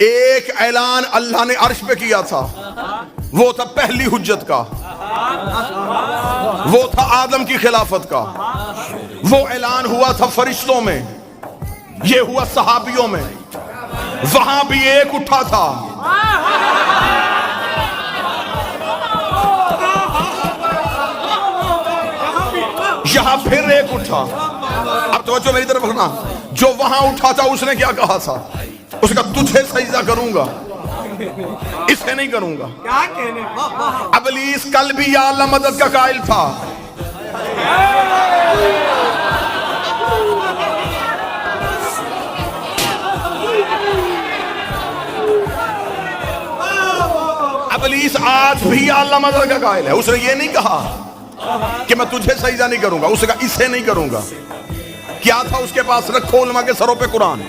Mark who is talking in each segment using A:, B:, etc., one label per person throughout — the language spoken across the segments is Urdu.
A: ایک اعلان اللہ نے عرش پہ کیا تھا، وہ تھا پہلی حجت کا، وہ تھا آدم کی خلافت کا، وہ اعلان ہوا تھا فرشتوں میں، یہ ہوا صحابیوں میں، وہاں بھی ایک اٹھا تھا، یہاں پھر ایک اٹھا۔ اب توجہ میری طرف رکھنا، جو وہاں اٹھا تھا اس نے کیا کہا تھا؟ اس نے کہا تجھے سجدہ کروں گا، اسے نہیں کروں گا۔ ابلیس کل بھی یا اللہ مدد کا قائل تھا، ابلیس آج بھی یا اللہ مدد کا قائل ہے۔ اس نے یہ نہیں کہا کہ میں تجھے سجدہ نہیں کروں گا، اس نے کہا اسے نہیں کروں گا۔ کیا تھا اس کے پاس؟ رکھو علماء کے سروں پہ قرآن۔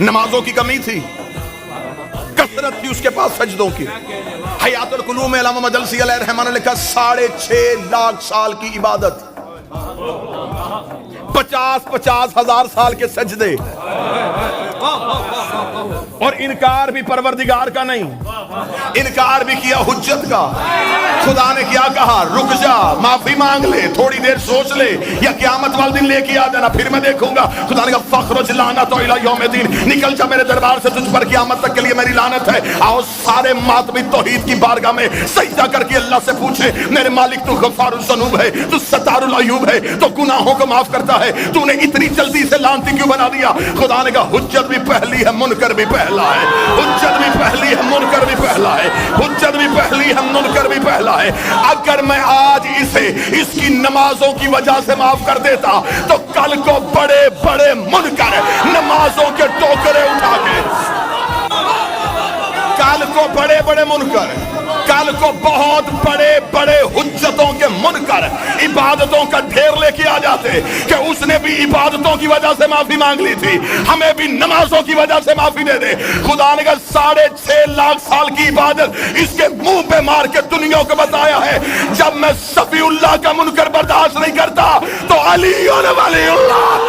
A: نمازوں کی کمی تھی، کثرت تھی اس کے پاس سجدوں کی۔ حیات القلوب میں علامہ مجلسی علیہ الرحمہ نے لکھا 6.5 لاکھ سال کی عبادت، 50 ہزار سال کے سجدے، اور انکار بھی پروردگار کا نہیں، انکار بھی کیا حجت کا۔ خدا نے کیا کہا؟ رک جا، معافی مانگ لے، تھوڑی دیر سوچ لے، یا قیامت والے دن لے کے آ جانا، پھر میں دیکھوں گا۔ خدا نے کہا فخرج لعنت الی یوم الدین، نکل جا میرے دربار سے، تجھ پر قیامت تک کے لیے میری لعنت ہے۔ آؤ سارے ماتمی توحید کی بارگاہ میں سجدہ کر کے اللہ سے پوچھے، میرے مالک تو غفار الذنوب ہے، تو ستار العیوب ہے، تو گناہوں کو معاف کرتا ہے، تو نے اتنی جلدی سے لعنتی کیوں بنا دیا؟ خدا نے کہا حجت بھی پہلی ہے، منکر بھی پہلا ہے، حجت بھی پہلی ہے، منکر بھی پہلا ہے، حجت بھی پہلی ہے، منکر بھی پہلا ہے۔ اگر میں آج اسے اس کی نمازوں کی وجہ سے معاف کر دیتا تو کل کو بڑے بڑے منکر نمازوں کے ٹوکرے اٹھا کے، کل کو بڑے بڑے منکر، کل کو بہت بڑے بڑے حجتوں کے منکر عبادتوں کا ڈھیر لے کے آ جاتے کہ اس نے بھی عبادتوں کی وجہ سے معافی مانگ لی تھی، ہمیں بھی نمازوں کی وجہ سے معافی دے دے۔ خدا نے کہا 6.5 لاکھ سال کی عبادت اس کے منہ پہ مار کے دنیا کو بتایا ہے، جب میں صفی اللہ کا منکر برداشت نہیں کرتا تو علی ولی اللہ